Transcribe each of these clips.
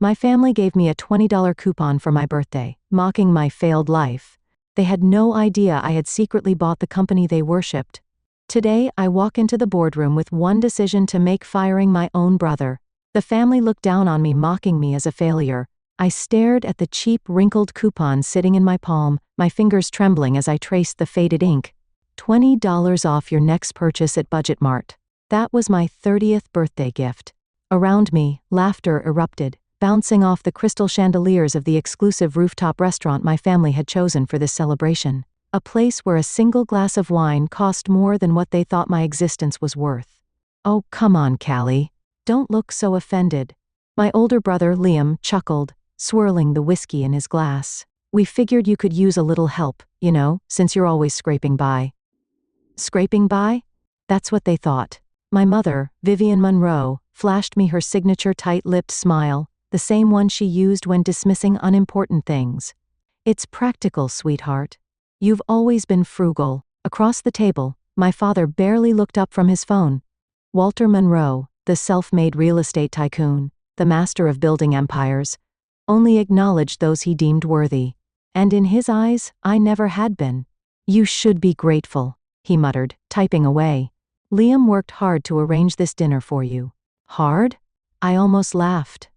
My family gave me a $20 coupon for my birthday, mocking my failed life. They had no idea I had secretly bought the company they worshipped. Today, I walk into the boardroom with one decision to make: firing my own brother. The family looked down on me, mocking me as a failure. I stared at the cheap, wrinkled coupon sitting in my palm, my fingers trembling as I traced the faded ink. $20 off your next purchase at Budget Mart. That was my 30th birthday gift. Around me, laughter erupted, bouncing off the crystal chandeliers of the exclusive rooftop restaurant my family had chosen for this celebration. A place where a single glass of wine cost more than what they thought my existence was worth. Oh, come on, Callie. Don't look so offended. My older brother, Liam, chuckled, swirling the whiskey in his glass. We figured you could use a little help, since you're always scraping by. Scraping by? That's what they thought. My mother, Vivian Monroe, flashed me her signature tight-lipped smile, the same one she used when dismissing unimportant things. It's practical, sweetheart. You've always been frugal. Across the table, my father barely looked up from his phone. Walter Monroe, the self-made real estate tycoon, the master of building empires, only acknowledged those he deemed worthy. And in his eyes, I never had been. You should be grateful, he muttered, typing away. Liam worked hard to arrange this dinner for you. Hard? I almost laughed.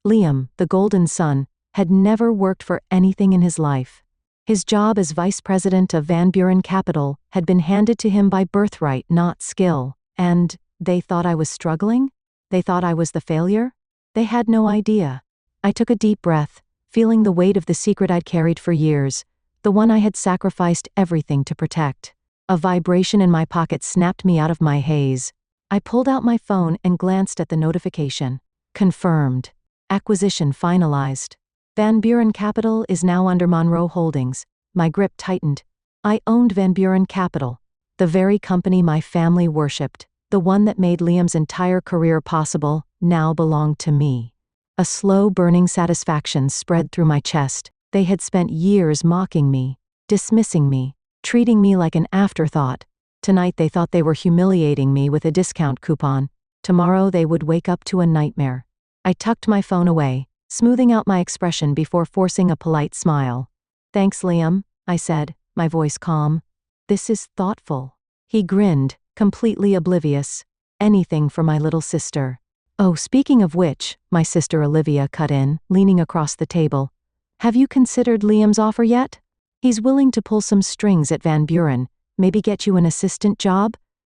Liam, the golden son, had never worked for anything in his life. His job as vice president of Van Buren Capital had been handed to him by birthright, not skill. And they thought I was struggling? They thought I was the failure? They had no idea. I took a deep breath, feeling the weight of the secret I'd carried for years, the one I had sacrificed everything to protect. A vibration in my pocket snapped me out of my haze. I pulled out my phone and glanced at the notification. Confirmed. Acquisition finalized. Van Buren Capital is now under Monroe Holdings. My grip tightened. I owned Van Buren Capital, the very company my family worshipped, the one that made Liam's entire career possible, now belonged to me. A slow burning satisfaction spread through my chest. They had spent years mocking me, dismissing me, treating me like an afterthought. Tonight they thought they were humiliating me with a discount coupon. Tomorrow they would wake up to a nightmare. I tucked my phone away, smoothing out my expression before forcing a polite smile. Thanks, Liam, I said, my voice calm. This is thoughtful. He grinned, completely oblivious. Anything for my little sister. Oh, speaking of which, my sister Olivia cut in, leaning across the table. Have you considered Liam's offer yet? He's willing to pull some strings at Van Buren, maybe get you an assistant job?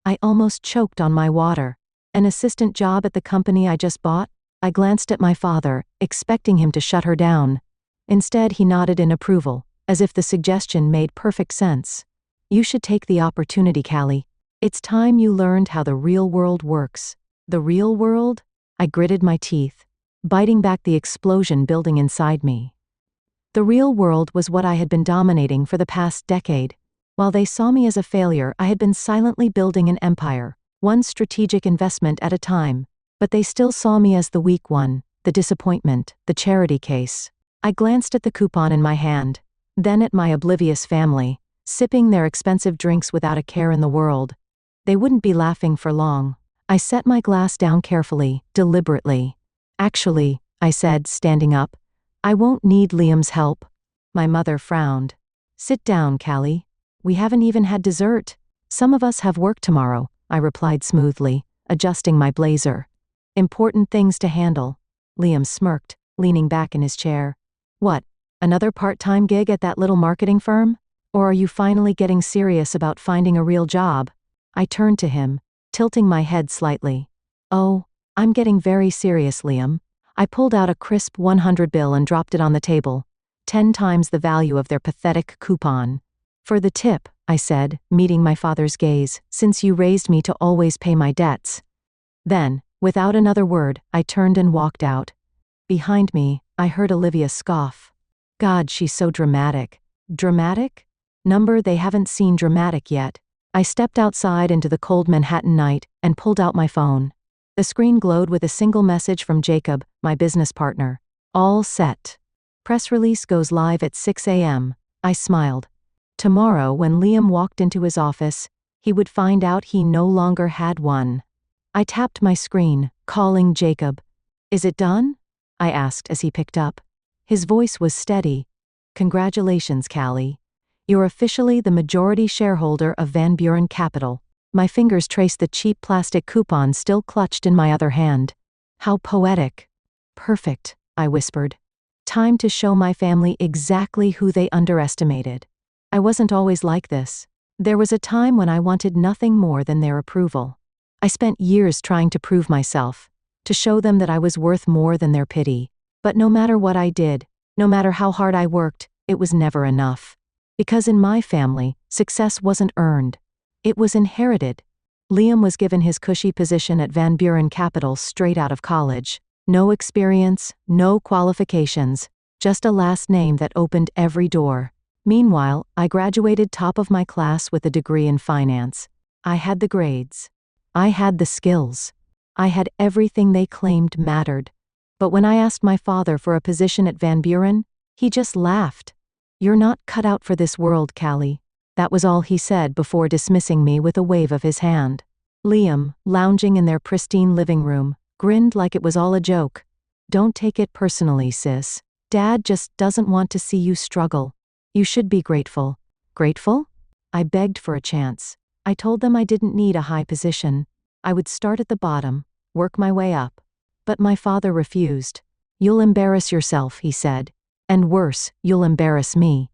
I almost choked on my water. An assistant job at the company I just bought? I glanced at my father, expecting him to shut her down. Instead, he nodded in approval, as if the suggestion made perfect sense. You should take the opportunity, Callie. It's time you learned how the real world works. The real world? I gritted my teeth, biting back the explosion building inside me. The real world was what I had been dominating for the past decade. While they saw me as a failure, I had been silently building an empire, one strategic investment at a time. But they still saw me as the weak one, the disappointment, the charity case. I glanced at the coupon in my hand, then at my oblivious family, sipping their expensive drinks without a care in the world. They wouldn't be laughing for long. I set my glass down carefully, deliberately. Actually, I said, standing up, I won't need Liam's help. My mother frowned. Sit down, Callie. We haven't even had dessert. Some of us have work tomorrow, I replied smoothly, adjusting my blazer. Important things to handle. Liam smirked, leaning back in his chair. What, another part-time gig at that little marketing firm? Or are you finally getting serious about finding a real job? I turned to him, tilting my head slightly. Oh, I'm getting very serious, Liam. I pulled out a crisp 100 bill and dropped it on the table, 10 times the value of their pathetic coupon. For the tip, I said, meeting my father's gaze, since you raised me to always pay my debts. Then, without another word, I turned and walked out. Behind me, I heard Olivia scoff. God, she's so dramatic. Dramatic? Number they haven't seen dramatic yet. I stepped outside into the cold Manhattan night and pulled out my phone. The screen glowed with a single message from Jacob, my business partner. All set. Press release goes live at 6 a.m. I smiled. Tomorrow, when Liam walked into his office, he would find out he no longer had one. I tapped my screen, calling Jacob. Is it done? I asked as he picked up. His voice was steady. Congratulations, Callie. You're officially the majority shareholder of Van Buren Capital. My fingers traced the cheap plastic coupon still clutched in my other hand. How poetic. Perfect, I whispered. Time to show my family exactly who they underestimated. I wasn't always like this. There was a time when I wanted nothing more than their approval. I spent years trying to prove myself, to show them that I was worth more than their pity. But no matter what I did, no matter how hard I worked, it was never enough. Because in my family, success wasn't earned. It was inherited. Liam was given his cushy position at Van Buren Capital straight out of college. No experience, no qualifications, just a last name that opened every door. Meanwhile, I graduated top of my class with a degree in finance. I had the grades. I had the skills. I had everything they claimed mattered. But when I asked my father for a position at Van Buren, he just laughed. You're not cut out for this world, Callie. That was all he said before dismissing me with a wave of his hand. Liam, lounging in their pristine living room, grinned like it was all a joke. Don't take it personally, sis. Dad just doesn't want to see you struggle. You should be grateful. Grateful? I begged for a chance. I told them I didn't need a high position. I would start at the bottom, work my way up. But my father refused. You'll embarrass yourself, he said. And worse, you'll embarrass me.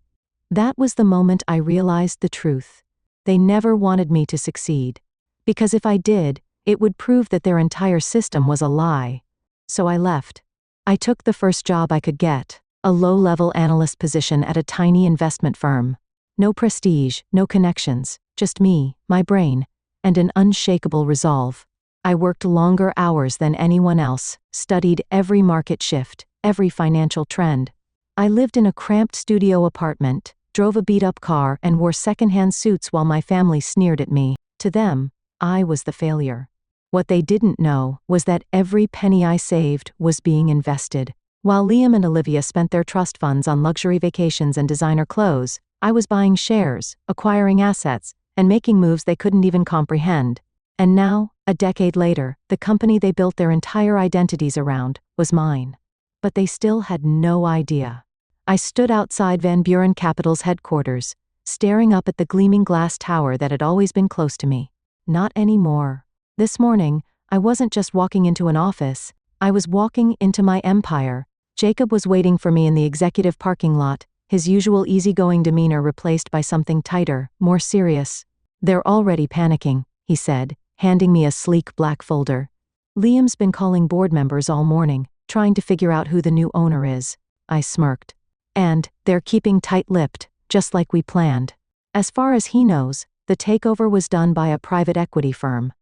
That was the moment I realized the truth. They never wanted me to succeed. Because if I did, it would prove that their entire system was a lie. So I left. I took the first job I could get, a low-level analyst position at a tiny investment firm. No prestige, no connections, just me, my brain, and an unshakable resolve. I worked longer hours than anyone else, studied every market shift, every financial trend. I lived in a cramped studio apartment, drove a beat-up car, and wore secondhand suits while my family sneered at me. To them, I was the failure. What they didn't know was that every penny I saved was being invested. While Liam and Olivia spent their trust funds on luxury vacations and designer clothes, I was buying shares, acquiring assets, and making moves they couldn't even comprehend. And now, a decade later, the company they built their entire identities around was mine. But they still had no idea. I stood outside Van Buren Capital's headquarters, staring up at the gleaming glass tower that had always been close to me. Not anymore. This morning, I wasn't just walking into an office, I was walking into my empire. Jacob was waiting for me in the executive parking lot, his usual easygoing demeanor replaced by something tighter, more serious. They're already panicking, he said, handing me a sleek black folder. Liam's been calling board members all morning, trying to figure out who the new owner is. I smirked. And they're keeping tight-lipped, just like we planned. As far as he knows, the takeover was done by a private equity firm.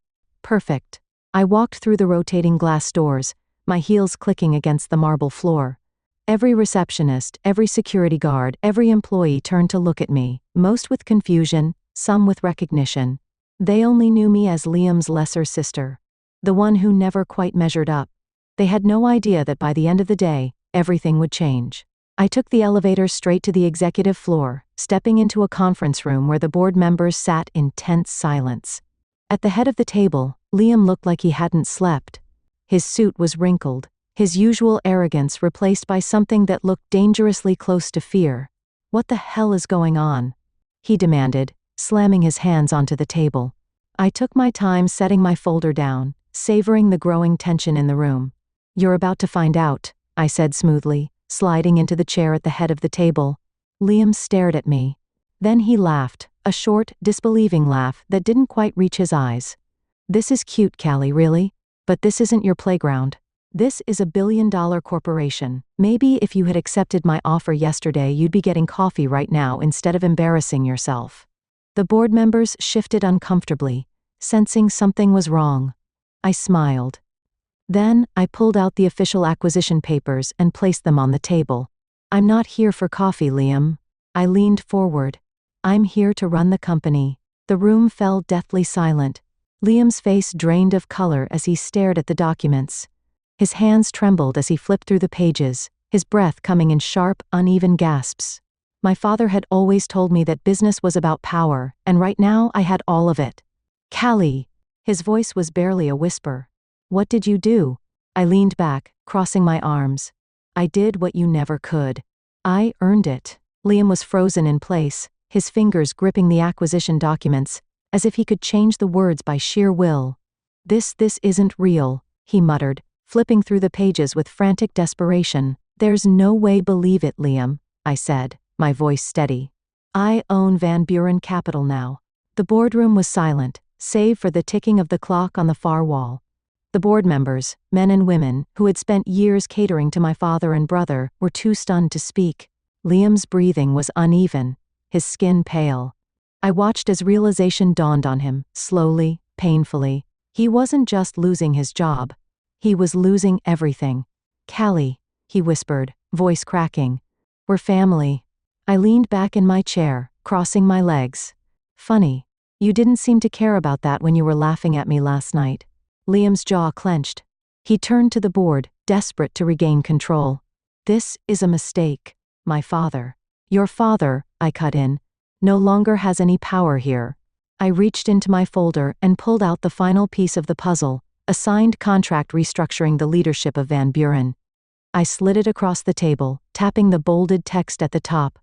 Perfect. I walked through the rotating glass doors, my heels clicking against the marble floor. Every receptionist, every security guard, every employee turned to look at me, most with confusion, some with recognition. They only knew me as Liam's lesser sister, the one who never quite measured up. They had no idea that by the end of the day, everything would change. I took the elevator straight to the executive floor, stepping into a conference room where the board members sat in tense silence. At the head of the table, Liam looked like he hadn't slept. His suit was wrinkled, his usual arrogance replaced by something that looked dangerously close to fear. What the hell is going on? He demanded, slamming his hands onto the table. I took my time setting my folder down, savoring the growing tension in the room. You're about to find out, I said smoothly, sliding into the chair at the head of the table. Liam stared at me. Then he laughed, a short, disbelieving laugh that didn't quite reach his eyes. This is cute, Callie, really? But this isn't your playground. This is a billion-dollar corporation. Maybe if you had accepted my offer yesterday, you'd be getting coffee right now instead of embarrassing yourself. The board members shifted uncomfortably, sensing something was wrong. I smiled. Then, I pulled out the official acquisition papers and placed them on the table. I'm not here for coffee, Liam. I leaned forward. I'm here to run the company. The room fell deathly silent. Liam's face drained of color as he stared at the documents. His hands trembled as he flipped through the pages, his breath coming in sharp, uneven gasps. My father had always told me that business was about power, and right now I had all of it. Callie! His voice was barely a whisper. What did you do? I leaned back, crossing my arms. I did what you never could. I earned it. Liam was frozen in place, his fingers gripping the acquisition documents, as if he could change the words by sheer will. This isn't real, he muttered, flipping through the pages with frantic desperation. There's no way. Believe it, Liam, I said, my voice steady. I own Van Buren Capital now. The boardroom was silent, save for the ticking of the clock on the far wall. The board members, men and women, who had spent years catering to my father and brother, were too stunned to speak. Liam's breathing was uneven, his skin pale. I watched as realization dawned on him, slowly, painfully. He wasn't just losing his job. He was losing everything. Callie, he whispered, voice cracking. We're family. I leaned back in my chair, crossing my legs. Funny. You didn't seem to care about that when you were laughing at me last night. Liam's jaw clenched. He turned to the board, desperate to regain control. This is a mistake. My father. Your father, I cut in, no longer has any power here. I reached into my folder and pulled out the final piece of the puzzle, a signed contract restructuring the leadership of Van Buren. I slid it across the table, tapping the bolded text at the top.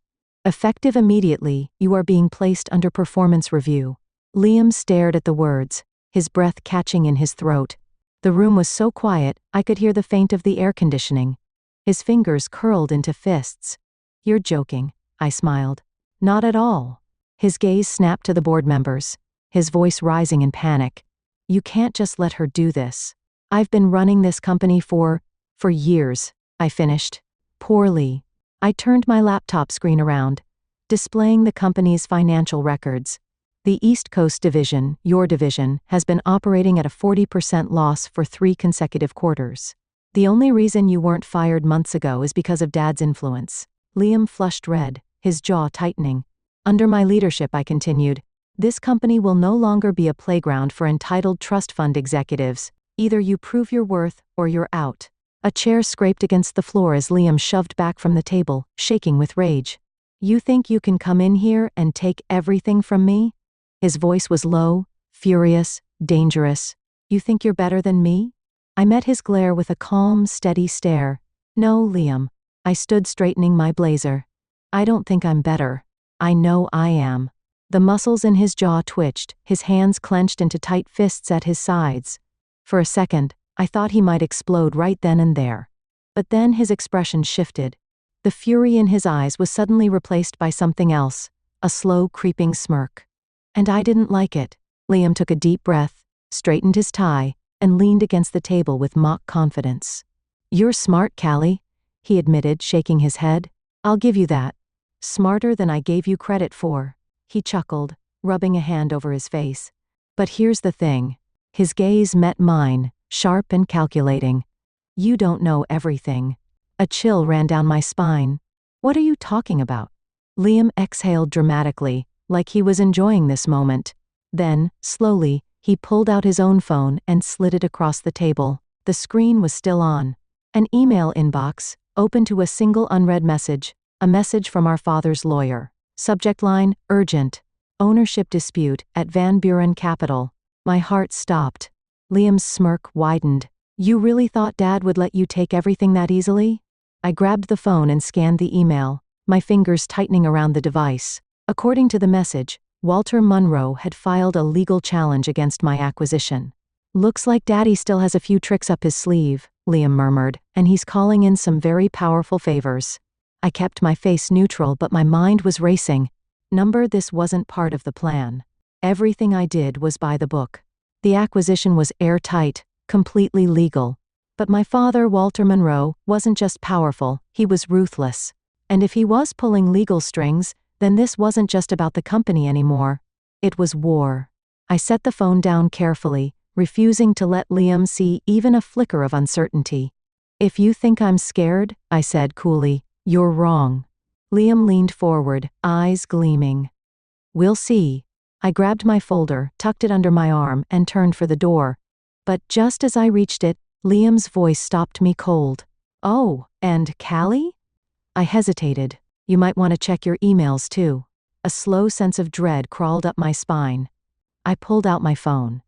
Effective immediately, you are being placed under performance review. Liam stared at the words, his breath catching in his throat. The room was so quiet, I could hear the faint of the air conditioning. His fingers curled into fists. You're joking, I smiled. Not at all. His gaze snapped to the board members, his voice rising in panic. You can't just let her do this. I've been running this company for years, I finished. Poorly. I turned my laptop screen around, displaying the company's financial records. The East Coast division, your division, has been operating at a 40% loss for 3 consecutive quarters. The only reason you weren't fired months ago is because of Dad's influence. Liam flushed red, his jaw tightening. Under my leadership, I continued, this company will no longer be a playground for entitled trust fund executives. Either you prove your worth, or you're out. A chair scraped against the floor as Liam shoved back from the table, shaking with rage. You think you can come in here and take everything from me? His voice was low, furious, dangerous. You think you're better than me? I met his glare with a calm, steady stare. No, Liam. I stood straightening my blazer. I don't think I'm better. I know I am. The muscles in his jaw twitched, his hands clenched into tight fists at his sides. For a second, I thought he might explode right then and there. But then his expression shifted. The fury in his eyes was suddenly replaced by something else, a slow, creeping smirk. And I didn't like it. Liam took a deep breath, straightened his tie, and leaned against the table with mock confidence. You're smart, Callie, he admitted, shaking his head. I'll give you that. Smarter than I gave you credit for. He chuckled, rubbing a hand over his face. But here's the thing. His gaze met mine, sharp and calculating. You don't know everything. A chill ran down my spine. What are you talking about? Liam exhaled dramatically, like he was enjoying this moment. Then, slowly, he pulled out his own phone and slid it across the table. The screen was still on. An email inbox, open to a single unread message, a message from our father's lawyer. Subject line, urgent. Ownership dispute at Van Buren Capital. My heart stopped. Liam's smirk widened. You really thought Dad would let you take everything that easily? I grabbed the phone and scanned the email, my fingers tightening around the device. According to the message, Walter Munro had filed a legal challenge against my acquisition. Looks like Daddy still has a few tricks up his sleeve, Liam murmured, and he's calling in some very powerful favors. I kept my face neutral, but my mind was racing. This wasn't part of the plan. Everything I did was by the book. The acquisition was airtight, completely legal. But my father, Walter Munro, wasn't just powerful, he was ruthless. And if he was pulling legal strings, then this wasn't just about the company anymore. It was war. I set the phone down carefully, refusing to let Liam see even a flicker of uncertainty. If you think I'm scared, I said coolly, you're wrong. Liam leaned forward, eyes gleaming. We'll see. I grabbed my folder, tucked it under my arm, and turned for the door. But just as I reached it, Liam's voice stopped me cold. Oh, and Callie? I hesitated. You might want to check your emails too. A slow sense of dread crawled up my spine. I pulled out my phone.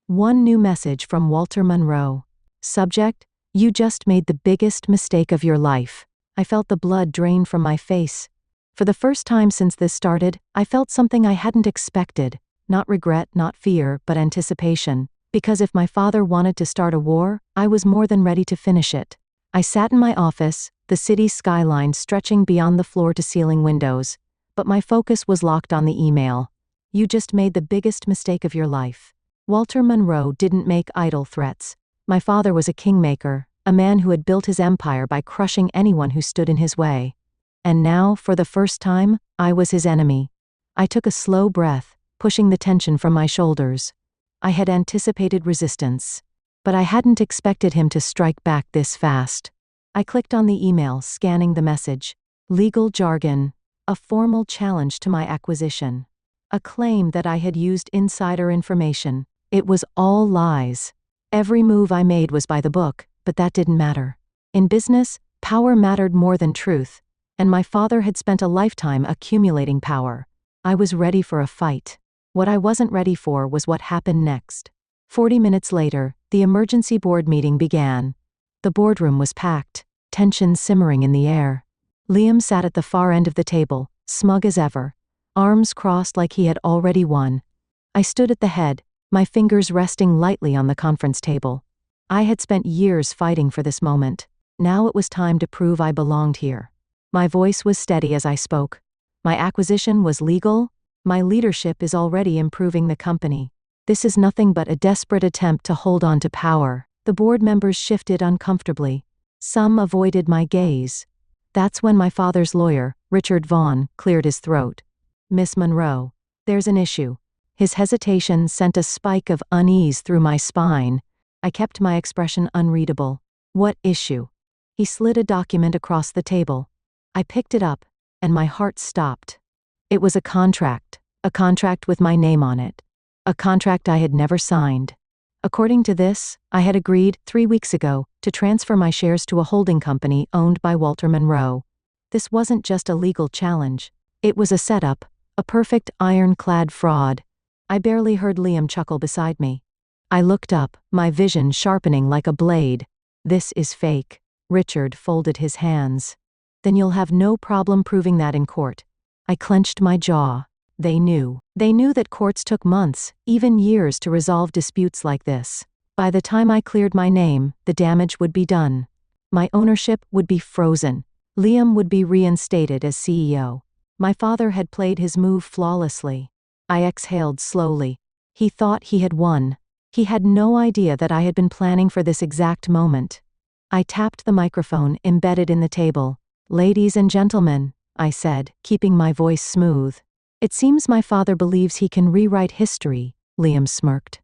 One new message from Walter Munro. Subject: You just made the biggest mistake of your life. I felt the blood drain from my face. For the first time since this started, I felt something I hadn't expected. Not regret, not fear, but anticipation. Because if my father wanted to start a war, I was more than ready to finish it. I sat in my office, the city skyline stretching beyond the floor-to-ceiling windows. But my focus was locked on the email. You just made the biggest mistake of your life. Walter Monroe didn't make idle threats. My father was a kingmaker, a man who had built his empire by crushing anyone who stood in his way. And now, for the first time, I was his enemy. I took a slow breath, pushing the tension from my shoulders. I had anticipated resistance, but I hadn't expected him to strike back this fast. I clicked on the email, scanning the message. Legal jargon. A formal challenge to my acquisition. A claim that I had used insider information. It was all lies. Every move I made was by the book, but that didn't matter. In business, power mattered more than truth, and my father had spent a lifetime accumulating power. I was ready for a fight. What I wasn't ready for was what happened next. 40 minutes later, the emergency board meeting began. The boardroom was packed, tension simmering in the air. Liam sat at the far end of the table, smug as ever, arms crossed like he had already won. I stood at the head, my fingers resting lightly on the conference table. I had spent years fighting for this moment. Now it was time to prove I belonged here. My voice was steady as I spoke. My acquisition was legal. My leadership is already improving the company. This is nothing but a desperate attempt to hold on to power. The board members shifted uncomfortably. Some avoided my gaze. That's when my father's lawyer, Richard Vaughn, cleared his throat. Miss Monroe, there's an issue. His hesitation sent a spike of unease through my spine. I kept my expression unreadable. What issue? He slid a document across the table. I picked it up, and my heart stopped. It was a contract with my name on it. A contract I had never signed. According to this, I had agreed 3 weeks ago to transfer my shares to a holding company owned by Walter Monroe. This wasn't just a legal challenge. It was a setup, a perfect ironclad fraud. I barely heard Liam chuckle beside me. I looked up, my vision sharpening like a blade. This is fake. Richard folded his hands. Then you'll have no problem proving that in court. I clenched my jaw. They knew. They knew that courts took months, even years to resolve disputes like this. By the time I cleared my name, the damage would be done. My ownership would be frozen. Liam would be reinstated as CEO. My father had played his move flawlessly. I exhaled slowly. He thought he had won. He had no idea that I had been planning for this exact moment. I tapped the microphone embedded in the table. Ladies and gentlemen, I said, keeping my voice smooth. It seems my father believes he can rewrite history, Liam smirked.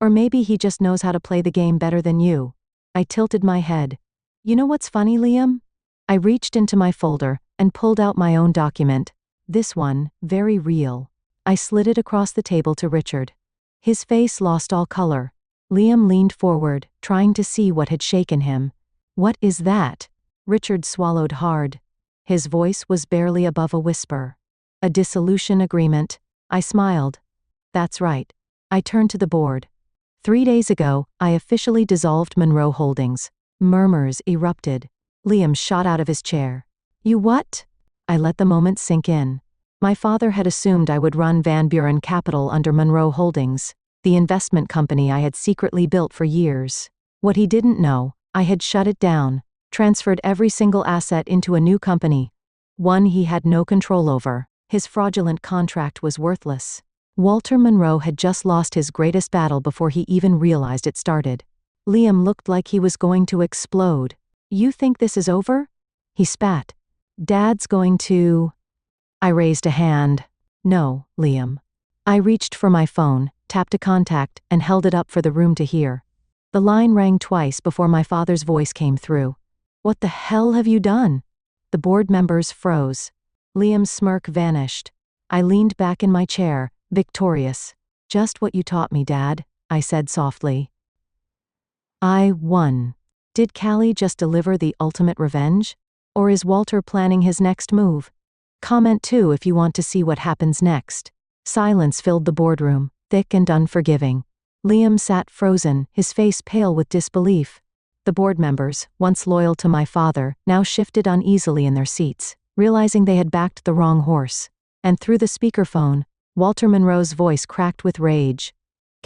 Or maybe he just knows how to play the game better than you. I tilted my head. You know what's funny, Liam? I reached into my folder and pulled out my own document. This one, very real. I slid it across the table to Richard. His face lost all color. Liam leaned forward, trying to see what had shaken him. What is that? Richard swallowed hard. His voice was barely above a whisper. A dissolution agreement. I smiled. That's right. I turned to the board. 3 days ago, I officially dissolved Monroe Holdings. Murmurs erupted. Liam shot out of his chair. You what? I let the moment sink in. My father had assumed I would run Van Buren Capital under Monroe Holdings, the investment company I had secretly built for years. What he didn't know, I had shut it down, transferred every single asset into a new company. One he had no control over. His fraudulent contract was worthless. Walter Monroe had just lost his greatest battle before he even realized it started. Liam looked like he was going to explode. You think this is over? He spat. Dad's going to... I raised a hand. No, Liam. I reached for my phone, tapped a contact, and held it up for the room to hear. The line rang twice before my father's voice came through. What the hell have you done? The board members froze. Liam's smirk vanished. I leaned back in my chair, victorious. Just what you taught me, Dad, I said softly. I won. Did Callie just deliver the ultimate revenge? Or is Walter planning his next move? Comment too if you want to see what happens next. Silence filled the boardroom, thick and unforgiving. Liam sat frozen, his face pale with disbelief. The board members, once loyal to my father, now shifted uneasily in their seats, realizing they had backed the wrong horse. And through the speakerphone, Walter Monroe's voice cracked with rage.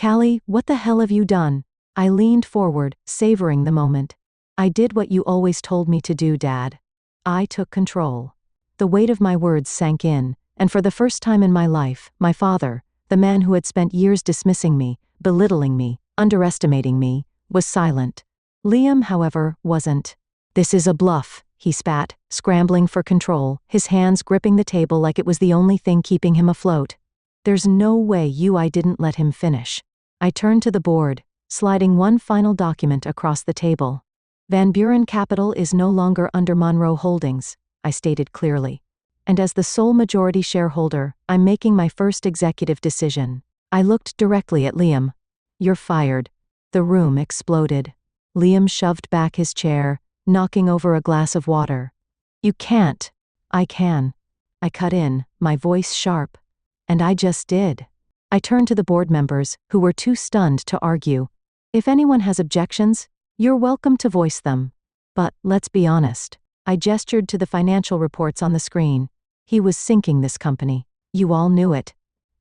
"Callie, what the hell have you done?" I leaned forward, savoring the moment. "I did what you always told me to do, Dad. I took control." The weight of my words sank in, and for the first time in my life, my father, the man who had spent years dismissing me, belittling me, underestimating me, was silent. Liam, however, wasn't. "This is a bluff," he spat, scrambling for control, his hands gripping the table like it was the only thing keeping him afloat. "There's no way I didn't let him finish." I turned to the board, sliding one final document across the table. "Van Buren Capital is no longer under Monroe Holdings," I stated clearly. "And as the sole majority shareholder, I'm making my first executive decision." I looked directly at Liam. "You're fired." The room exploded. Liam shoved back his chair, knocking over a glass of water. "You can't." "I can." I cut in, my voice sharp. "And I just did." I turned to the board members, who were too stunned to argue. "If anyone has objections, you're welcome to voice them. But, let's be honest." I gestured to the financial reports on the screen. "He was sinking this company. You all knew it.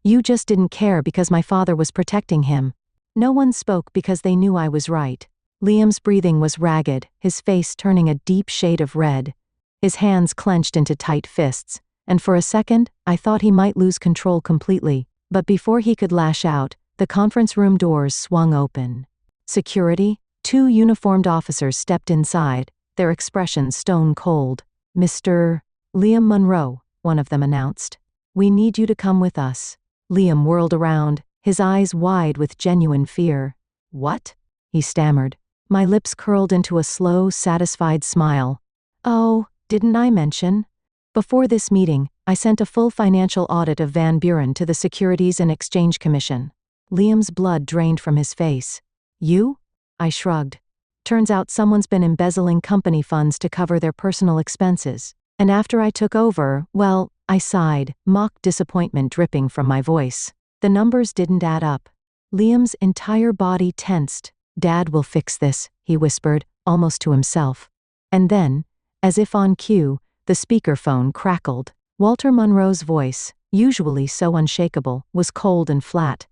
You just didn't care because my father was protecting him." No one spoke because they knew I was right. Liam's breathing was ragged, his face turning a deep shade of red. His hands clenched into tight fists, and for a second, I thought he might lose control completely. But before he could lash out, the conference room doors swung open. Security? 2 uniformed officers stepped inside, their expressions stone cold. "Mr. Liam Monroe," one of them announced. "We need you to come with us." Liam whirled around, his eyes wide with genuine fear. "What?" he stammered. My lips curled into a slow, satisfied smile. "Oh, didn't I mention?" Before this meeting, I sent a full financial audit of Van Buren to the Securities and Exchange Commission. Liam's blood drained from his face. "You?" I shrugged. "Turns out someone's been embezzling company funds to cover their personal expenses. And after I took over, well," I sighed, mock disappointment dripping from my voice. "The numbers didn't add up." Liam's entire body tensed. "Dad will fix this," he whispered, almost to himself. And then, as if on cue, the speakerphone crackled. Walter Monroe's voice, usually so unshakable, was cold and flat.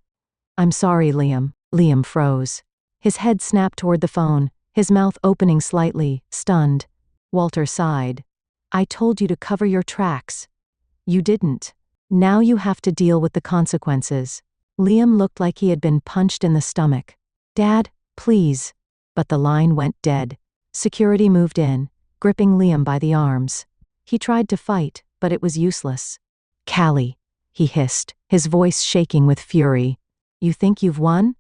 "I'm sorry, Liam." Liam froze. His head snapped toward the phone, his mouth opening slightly, stunned. Walter sighed. "I told you to cover your tracks. You didn't. Now you have to deal with the consequences." Liam looked like he had been punched in the stomach. "Dad, please." But the line went dead. Security moved in, gripping Liam by the arms. He tried to fight, but it was useless. "Callie," he hissed, his voice shaking with fury. "You think you've won?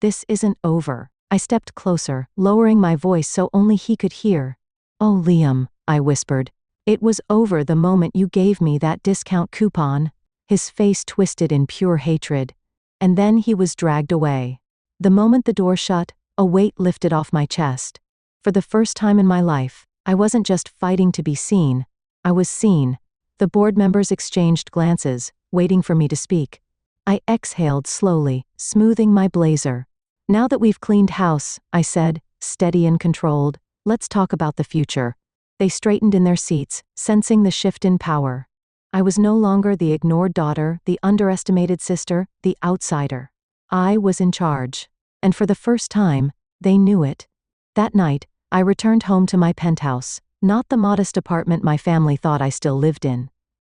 This isn't over." I stepped closer, lowering my voice so only he could hear. "Oh, Liam," I whispered. "It was over the moment you gave me that discount coupon." His face twisted in pure hatred. And then he was dragged away. The moment the door shut, a weight lifted off my chest. For the first time in my life, I wasn't just fighting to be seen. I was seen. The board members exchanged glances, waiting for me to speak. I exhaled slowly, smoothing my blazer. "Now that we've cleaned house," I said, steady and controlled, "let's talk about the future." They straightened in their seats, sensing the shift in power. I was no longer the ignored daughter, the underestimated sister, the outsider. I was in charge. And for the first time, they knew it. That night, I returned home to my penthouse, not the modest apartment my family thought I still lived in.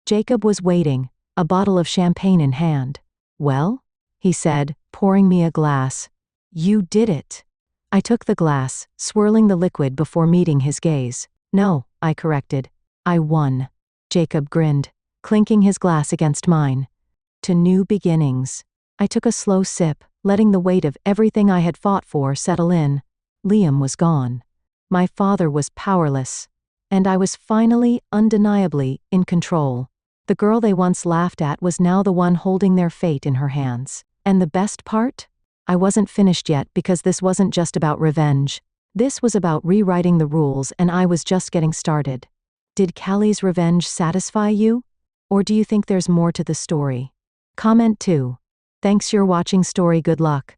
Jacob was waiting, a bottle of champagne in hand. "Well?" he said, pouring me a glass. "You did it." I took the glass, swirling the liquid before meeting his gaze. "No," I corrected. "I won." Jacob grinned, clinking his glass against mine. "To new beginnings." I took a slow sip, letting the weight of everything I had fought for settle in. Liam was gone. My father was powerless. And I was finally, undeniably, in control. The girl they once laughed at was now the one holding their fate in her hands. And the best part? I wasn't finished yet because this wasn't just about revenge. This was about rewriting the rules, and I was just getting started. Did Callie's revenge satisfy you? Or do you think there's more to the story? Comment too. Thanks for watching. Story. Good luck.